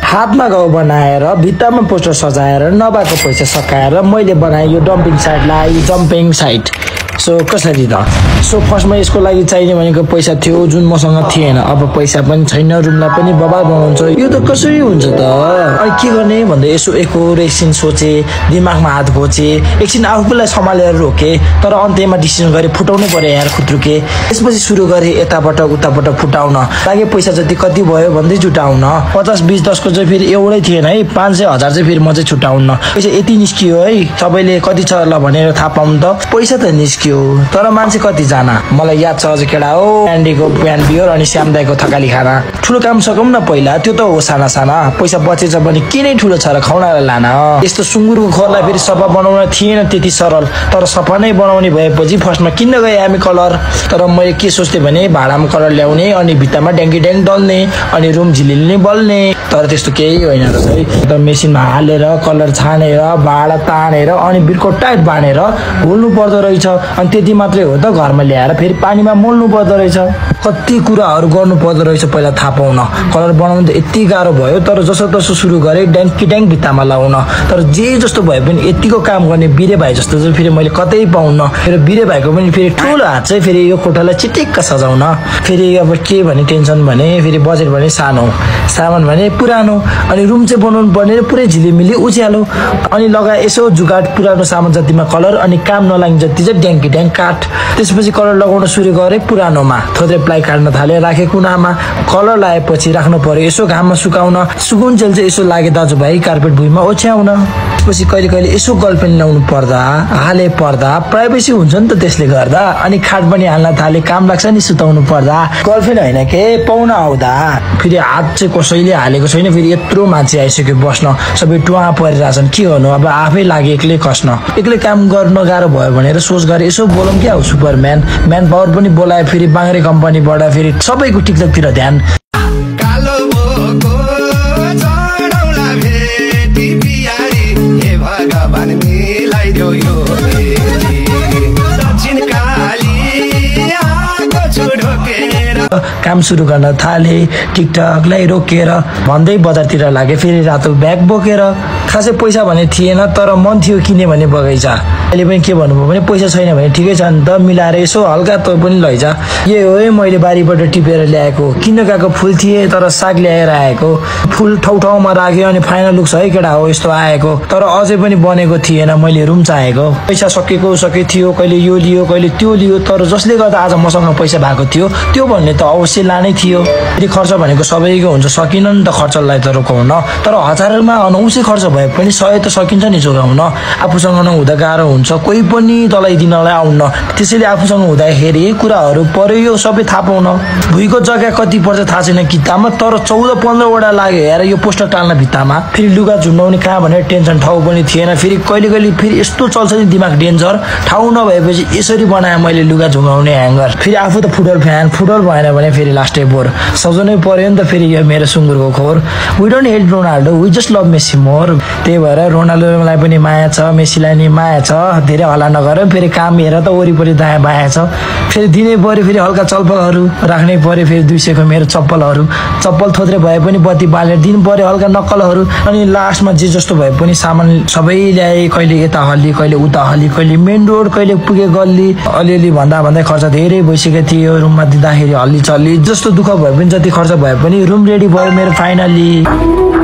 हातमा घाउ बनाएर भित्तामा पोस्टर सजाएर नभएको पैसा सकाएर मैले बनाएँ यो डम्पिङ साइटलाई जम्पिङ साइट। सो कसरी त फर्स्टमा यसको लागि चाहिने भनेको पैसा थियो जुन मसँग थिएन। अब पैसा पनि छैन, रुमलाई पनि बबाल बनाउँछ, यो त कसरी हुन्छ त? अनि के गर्ने भन्दै यसो एकछिन सोचे, दिमागमा हात घोचे, एकछिन आफूलाई सम्हालेर रोके, तर अन्त्यमा डिसिजन गरे फुटाउनु पर्यो यार खुत्रुके। त्यसपछि सुरु गरे यताबाट उताबाट फुटाउन लागे। पैसा जति कति भयो भन्दै जुटाउन, 50 20 10 को चाहिँ फेरि एउटै थिएन है, 500 1000 चाहिँ फेरि म चाहिँ छुटाउन। पैसा यति निस्कियो है, सबैले कति छ ल भनेर थाहा पाउनु त पैसा त निस्कियो, तर मान्छे कति जना? मलाई याद छ अझ केडा हो, एन्डीको प्यान बियर अनि श्याम दाइको थकाली खाना। ठुलो काम सकौँ न पहिला, त्यो त हो साना साना। पैसा बचेछ भने के नै ठुलो छ र खुवाउनलाई लान। यस्तो सुँगुरको खोरलाई फेरि सफा बनाउन थिएन त्यति सरल, तर सफा नै बनाउने भएपछि फर्स्टमा किन्न गए हामी कलर। तर मैले के सोच्थेँ भने भाडामा कलर ल्याउने अनि भित्तामा ड्याङ्की ड्याङ डल्ने अनि रुम झिलिल्ने बल्ने, तर त्यस्तो केही होइन रहेछ है। त मेसिनमा हालेर कलर छानेर भाडा तानेर अनि बिर्को टाइट बाँधेर घोल्नु पर्दो रहेछ। अनि त्यति मात्रै हो त, घरमा ल्याएर फेरि पानीमा मोल्नु पर्दो रहेछ। कति कुराहरू गर्नु पर्दो रहेछ पहिला थाहा पाउन। कलर बनाउनु त यति गाह्रो भयो, तर जसो तसो सुरु गरेँ ड्याङ्की ड्याङ भित्तामा लगाउन। तर जे जस्तो भए पनि यतिको काम गर्ने बिरे भाइ जस्तो चाहिँ फेरि मैले कतै पाउन। फेरि बिरे भाइको पनि फेरि ठुलो हात चाहिँ फेरि यो कोठालाई चिटिक्क सजाउन। फेरि अब के भने टेन्सन भने फेरि बजेट भने सानो, सामान भने पुरानो, अनि रुम चाहिँ बनाउनु पर्ने पुरै झिलिमिली उज्यालो। अनि लगाए यसो जुगाड पुरानो सामान जतिमा कलर अनि काम नलाग्ने जति चाहिँ ड्याङ्की ड्याङ काठ। त्यसपछि कलर लगाउन सुरु गरेँ पुरानोमा, थोत्रे प्लाई काट्न थालेँ राखेँ कुनामा। कलर लगाएपछि राख्नु पर्यो यसो घाममा सुकाउन। सुकुन्जेल चाहिँ यसो लागे दाजुभाइ कार्पेट भुइँमा ओछ्याउन। त्यसपछि कहिले कहिले यसो गर्लपेन ल्याउनु पर्दा हाले पर्दा प्राइभेसी हुन्छ नि त त्यसले गर्दा। अनि खाट पनि हाल्न थाले, काम लाग्छ नि सुताउनु पर्दा। गर्लफ्रेन्ड होइन के पाहुना आउँदा फेरि हात चाहिँ कसैले हालेको छैन, फेरि यत्रो मान्छे आइसक्यो बस्न, सबै टुवा परिरहेछन्। के गर्नु अब, आफै लागे एक्लै कस्न। एक्लै काम गर्न गाह्रो भयो भनेर सोच गरेँ यसो बोलौँ क्या हो सुपरम्यान। म्यान पावर पनि बोलाए फेरि बाङ्रे कम्पनीबाट, फेरि सबैको टिकटकतिर ध्यान। काम सुरु गर्न थाले, टिकटकलाई रोकेर भन्दै बजारतिर लागे। फेरि रातो ब्याग बोकेर, खासै पैसा भने थिएन तर मन थियो किने भने बगैँचा। अहिले पनि के भन्नुभयो भने पैसा छैन भने ठिकै छ नि त, मिलाएर यसो हल्का त पनि लैजा। यही हो है मैले बारीबाट टिपेर ल्याएको, किन्न गएको फुल थिए तर साग ल्याएर आएको। फुल ठाउँमा राख्यो अनि फाइनल लुक्स है केटा हो यस्तो आएको, तर अझै पनि बनेको थिएन। मैले रुम चाहेको, पैसा सकेको थियो, कहिले यो लियो कहिले त्यो लियो, तर जसले गर्दा आज मसँग पैसा भएको थियो त्यो भन्ने त अवश्य लानै थियो। फेरि खर्च भनेको सबैको हुन्छ, सकिन नि त खर्चलाई त रोकाउन। तर हजारमा 900 खर्च भए पनि 100 त सकिन्छ नि जोगाउन। आफूसँग नहुँदा गाह्रो हुन्छ, कोही पनि तलाई दिनलाई आउन। त्यसैले आफूसँग हुँदाखेरि कुराहरू पर्यो यो सबै थाहा पाउन। भुइँको जग्गा कति पर्छ थाहा छैन किताबमा, तर 14-15 वटा लाग्यो हेर यो पोस्टर टाल्न भित्तामा। फेरि लुगा झुन्डाउने कहाँ भनेर टेन्सन, ठाउँ पनि थिएन। फेरि कहिले कहिले फेरि यस्तो चल्छ नि दिमाग डेन्जर, ठाउँ नभएपछि यसरी बनाएँ मैले लुगा झुगाउने ह्याङ्गर। फेरि आफू त फुटबल फ्यान, फुटबल भएन भने फेरि लास्टै बोर सजाउनै पर्यो नि त। फेरि यो मेरो सुँगुरको खोर, we don't hate Ronaldo, we just love Messi more. त्यही भएर रोनाल्डोलाई पनि माया छ, मेसीलाई नि माया छ। धेरै हल्ला नगर, फेरि काम हेर त वरिपरि दायाँ बायाँ छ। फेरि दिनै पर्यो फेरि हल्का चप्पलहरू राख्नै पर्यो, फेरि 200 को मेरो चप्पल थोत्रे भए पनि बत्ती बालेर दिनु पर्यो हल्का नक्कलहरू। अनि लास्टमा जे जस्तो भए पनि सामान सबै ल्याए, कहिले यता हल्ली कहिले उता हल्ली, कहिले मेन रोड कहिले पुगे गल्ली। अलिअलि भन्दा खर्च धेरै भइसकेको थियो, रुममा दिँदाखेरि हल्ली चल्ली। जस्तो दुःख भए पनि जति खर्च भए पनि रुम रेडी भयो मेरो फाइनल्ली।